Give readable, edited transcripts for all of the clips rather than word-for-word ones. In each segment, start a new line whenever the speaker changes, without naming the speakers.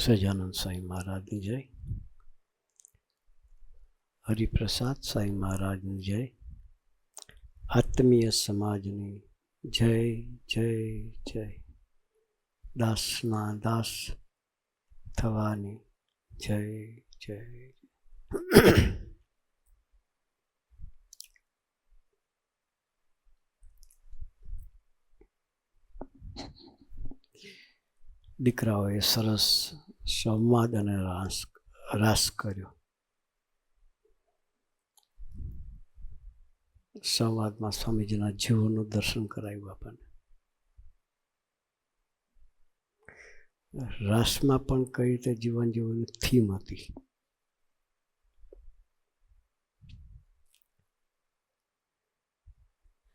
સહજાનંદ સાંઈ મહારાજની જય, હરિપ્રસાદ સાંઈ મહારાજની જય, આત્મીય સમાજની જય જય જય, દાસના દાસ થવાની જય જય. દીકરાઓએ સરસ સંવાદ અને રાસ કર્યો. સંવાદમાં સ્વામીજીના જીવનનું દર્શન કરાવ્યું આપણને. રાસમાં પણ કઈ રીતે જીવન જીવવાની થીમ હતી.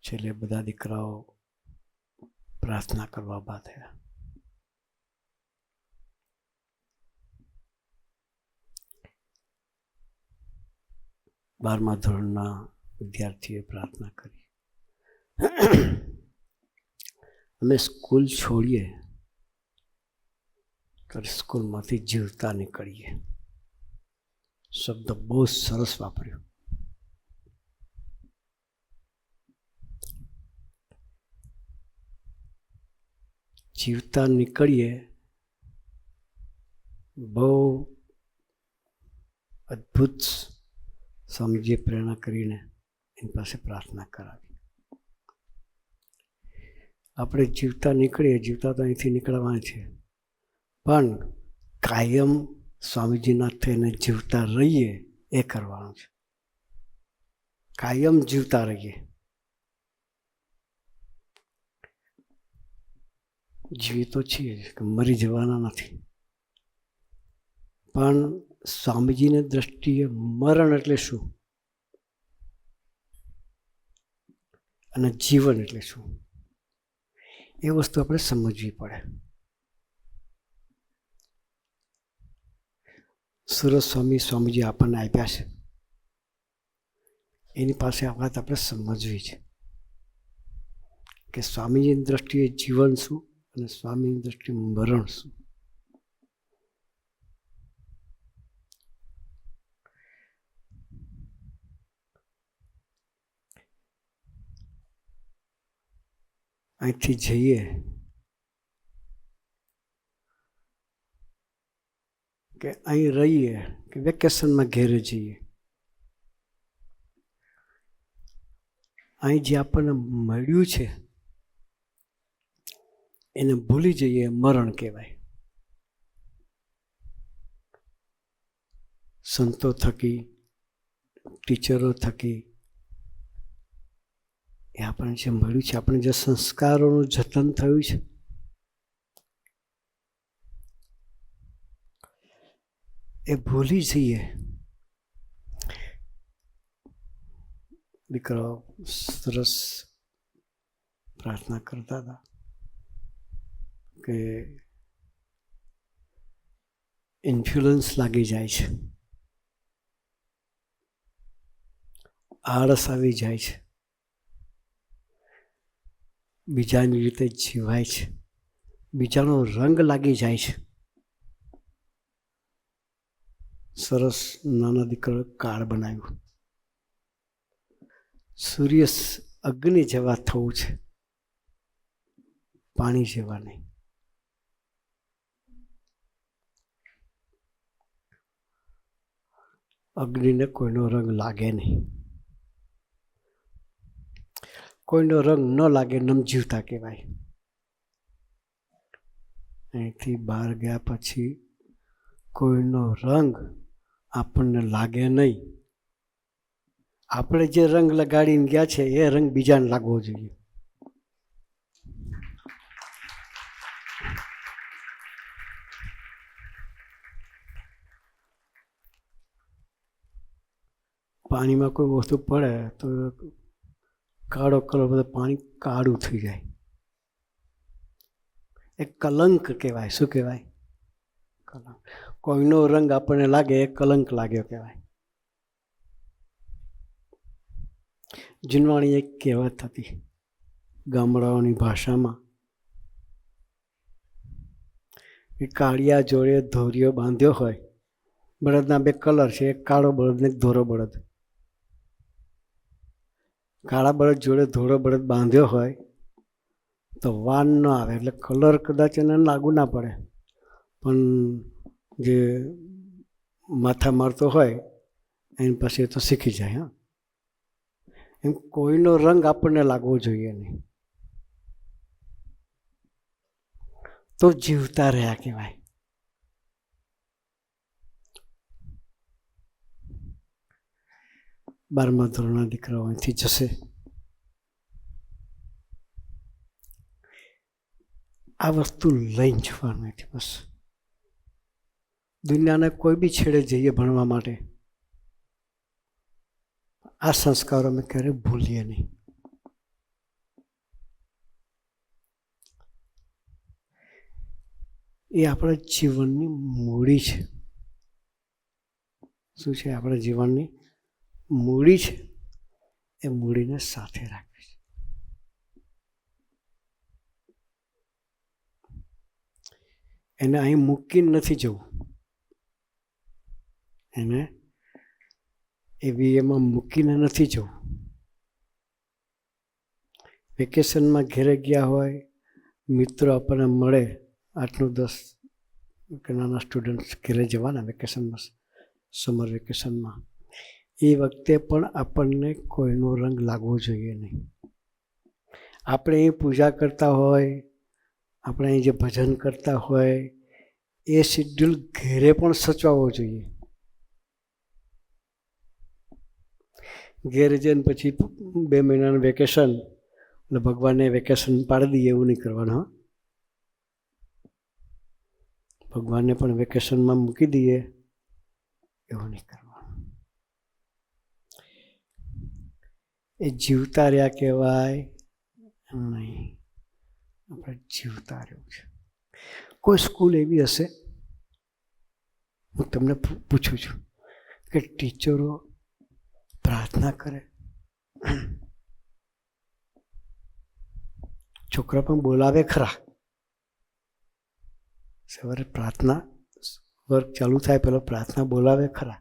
છેલ્લે બધા દીકરાઓ પ્રાર્થના કરવા ઊભા થયા. બારમા ધોરણના વિદ્યાર્થીએ પ્રાર્થના કરી, અમે સ્કૂલ છોડીએ તો સ્કૂલમાંથી જીવતા નીકળીએ. શબ્દ બહુ સરસ વાપર્યો. જીવતા નીકળીએ બહુ અદ્ભુત સ્વામીજીએ પ્રેરણા કરીને એની પાસે પ્રાર્થના કરાવી. આપણે જીવતા નીકળીએ, જીવતા તો અહીંથી નીકળવાના છે, પણ કાયમ સ્વામીજીના થઈને જીવતા રહીએ એ કરવાનું છે. કાયમ જીવતા રહીએ. જીવી તો છીએ કે મરી જવાના નથી, પણ સ્વામીજીની દ્રષ્ટિએ મરણ એટલે શું અને જીવન એટલે શું એ વસ્તુ આપણે સમજવી પડે. સુરત સ્વામીજી આપણને આપ્યા છે, એની પાસે આ વાત આપણે સમજવી છે કે સ્વામીજીની દ્રષ્ટિએ જીવન શું અને સ્વામીની દ્રષ્ટિએ મરણ શું. અહીંથી જઈએ કે અહીં રહીએ કે વેકેશનમાં ઘેરે જઈએ, અહીં જે આપણને મળ્યું છે એને ભૂલી જઈએ, મરણ કહેવાય. સંતો થકી, ટીચરો થકી એ આપણને જે મળ્યું છે, આપણે જે સંસ્કારોનું જતન થયું છે, એ ભૂલી જઈએ. દીકરાઓ સરસ પ્રાર્થના કરતા હતા કે ઇન્ફ્લુઅન્સ લાગી જાય છે, આળસ આવી જાય છે, બીજાની રીતે જીવાય છે, બીજાનો રંગ લાગી જાય છે. સરસ નાના દીકરાએ કાર્ડ બનાવ્યું. સૂર્ય અગ્નિ જેવા થવું છે, પાણી જેવા નહીં. અગ્નિને કોઈનો રંગ લાગે નહીં. કોઈનો રંગ ન લાગે નમજીવતા કહેવાય. અહીંથી બહાર ગયા પછી કોઈનો રંગ આપણને લાગે નહીં. આપણે જે રંગ લગાડીને ગયા છે એ રંગ બીજાને લાગવો જોઈએ. પાણીમાં કોઈ વસ્તુ પડે તો કાળો કલર, બધું પાણી કાળું થઈ જાય. એ કલંક કહેવાય. શું કહેવાય? કલંક. કોઈનો રંગ આપણને લાગે એ કલંક લાગ્યો કહેવાય. જૂનવાણી એક કહેવત હતી ગામડાઓની ભાષામાં એ કાળિયા જોડે ધોરિયો બાંધ્યો હોય. બળદના બે કલર છે, એક કાળો બળદ ને એક ધોળો બળદ. કાળા બળદ જોડે ધોળો બળદ બાંધ્યો હોય તો વાન ન આવે, એટલે કલર કદાચ એને લાગુ ના પડે, પણ જે માથા મારતો હોય એની પાસે તો શીખી જાય. હા, એમ કોઈનો રંગ આપણને લાગવો જોઈએ નહીં, તો જીવતા રહ્યા કહેવાય. બારમા ધોરણના દીકરાઓ અહીંથી જશે. આ વસ્તુ લઈને જવાનું નથી. બસ દુનિયાને કોઈ બી છેડે જઈએ ભણવા માટે, આ સંસ્કારો અમે ક્યારેય ભૂલીએ નહીં. એ આપણા જીવનની મૂડી છે. શું છે? આપણા જીવનની મૂડી છે. એ મૂડીને સાથે રાખવી છે. એને અહીં મૂકીને નથી જવું, એને એમાં મૂકીને નથી જવું. વેકેશનમાં ઘેરે ગયા હોય, મિત્રો આપણને મળે, 8-10 નાના સ્ટુડન્ટ્સ ઘેરે જવાના વેકેશનમાં, સમર વેકેશનમાં. એ વખતે પણ આપણને કોઈનો રંગ લાગવો જોઈએ નહીં. આપણે અહીં પૂજા કરતા હોય, આપણે અહીં જે ભજન કરતા હોય, એ શિડ્યુલ ઘેરે પણ સચવાવો જોઈએ. ઘેર જઈને પછી 2 મહિનાનું વેકેશન એટલે ભગવાનને વેકેશન પાડી દઈએ એવું નહીં કરવાનું. ભગવાનને પણ વેકેશનમાં મૂકી દઈએ એવું નહીં કરવાનું. એ જીવતા રહ્યા કહેવાય નહીં, આપણે જીવતા રહેવું છે. કોઈ સ્કૂલ એવી હશે, હું તમને પૂછું છું, કે ટીચરો પ્રાર્થના કરે? છોકરા પણ બોલાવે ખરા, સવારે પ્રાર્થના વર્ક ચાલુ થાય પહેલાં પ્રાર્થના બોલાવે ખરા,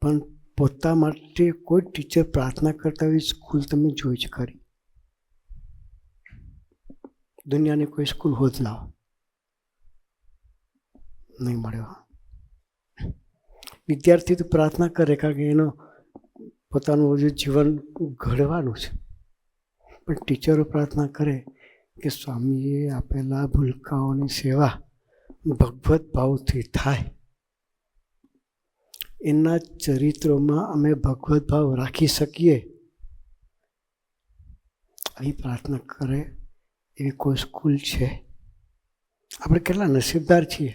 પણ પોતા માટે કોઈ ટીચર પ્રાર્થના કરતા હોય સ્કૂલ તમે જોઈ જ ખરી? દુનિયાની કોઈ સ્કૂલ હોજ લાવો, નહીં મળ્યો. વિદ્યાર્થી તો પ્રાર્થના કરે કારણ કે એનો પોતાનું જીવન ઘડવાનું છે, પણ ટીચરો પ્રાર્થના કરે કે સ્વામીએ આપેલા ભૂલકાઓની સેવા ભગવત ભાવથી થાય, એના ચરિત્રોમાં અમે ભગવત ભાવ રાખી શકીએ, આવી પ્રાર્થના કરે એવી કોઈ સ્કૂલ છે? આપણે કેટલા નસીબદાર છીએ.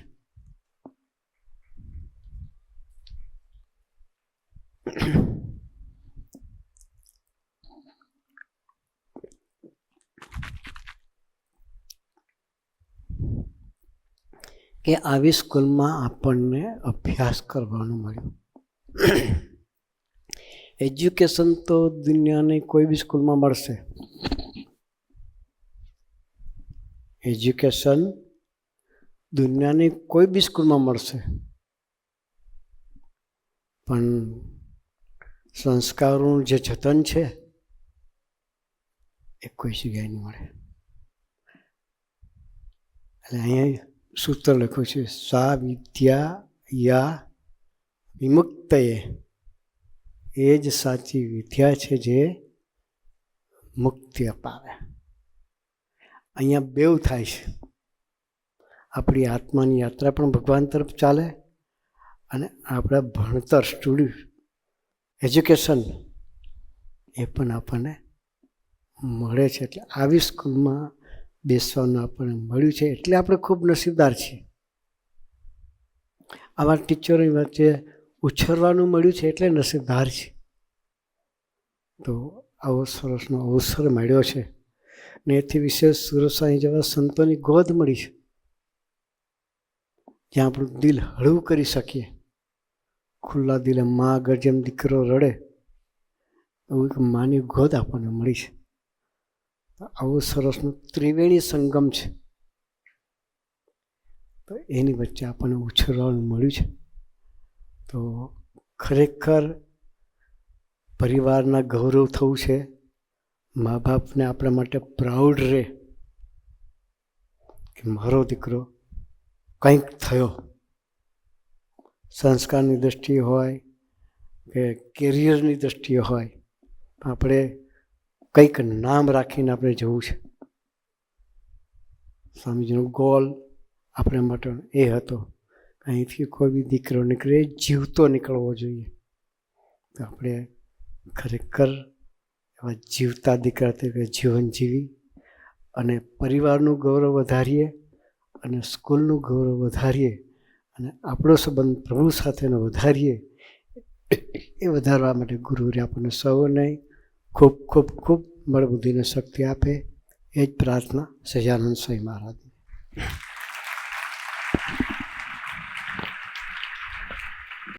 કે આવી સ્કૂલમાં આપણને અભ્યાસ કરવાનું મળ્યું. એજ્યુકેશન તો દુનિયાની કોઈ બી સ્કૂલમાં મળશે. એજ્યુકેશન દુનિયાની કોઈ બી સ્કૂલમાં મળશે, પણ સંસ્કારોનું જે જતન છે એ કોઈ જગ્યાએ નહીં મળે. એટલે અહીંયા સૂત્ર લખ્યું છે, સા વિદ્યા યા વિમુક્તએ, એ જ સાચી વિદ્યા છે જે મુક્તિ અપાવે. અહીંયા બેવ થાય છે. આપણી આત્માની યાત્રા પણ ભગવાન તરફ ચાલે, અને આપણા ભણતર એજ્યુકેશન એ પણ આપણને મળે છે. એટલે આવી સ્કૂલમાં બેસવાનું આપણને મળ્યું છે, એટલે આપણે ખૂબ નસીબદાર છીએ. આવા ટીચરોની વચ્ચે ઉછરવાનું મળ્યું છે એટલે નસીબદાર છે. તો આવો સરસનો અવસર મળ્યો છે, ને એથી વિશેષ સુરત સાંઈ જેવા સંતોની ગોદ મળી છે, જ્યાં આપણું દિલ હળવું કરી શકીએ. ખુલ્લા દિલે મા આગળ જેમ દીકરો રડે એવું એક માની ગોદ આપણને મળી છે. આવું સરસનું ત્રિવેણી સંગમ છે. તો એની વચ્ચે આપણને ઉછેરવાનું મળ્યું છે. તો ખરેખર પરિવારના ગૌરવ થવું છે. મા બાપને આપણા માટે પ્રાઉડ રહે કે મારો દીકરો કંઈક થયો. સંસ્કારની દૃષ્ટિએ હોય કે કેરિયરની દૃષ્ટિએ હોય, આપણે કંઈક નામ રાખીને આપણે જવું છે. સ્વામીજીનો ગોલ આપણે માટે એ હતો, અહીંથી કોઈ બી દીકરો નીકળે જીવતો નીકળવો જોઈએ. તો આપણે ખરેખર એવા જીવતા દીકરા તરીકે જીવન જીવી અને પરિવારનું ગૌરવ વધારીએ અને સ્કૂલનું ગૌરવ વધારીએ અને આપણો સંબંધ પ્રભુ સાથેનો વધારીએ. એ વધારવા માટે ગુરુએ આપણને સૌને ખૂબ ખૂબ ખૂબ બળબુદ્ધિને શક્તિ આપે. એ જ પ્રાર્થના સહજાનંદ સ્વામી મહારાજની.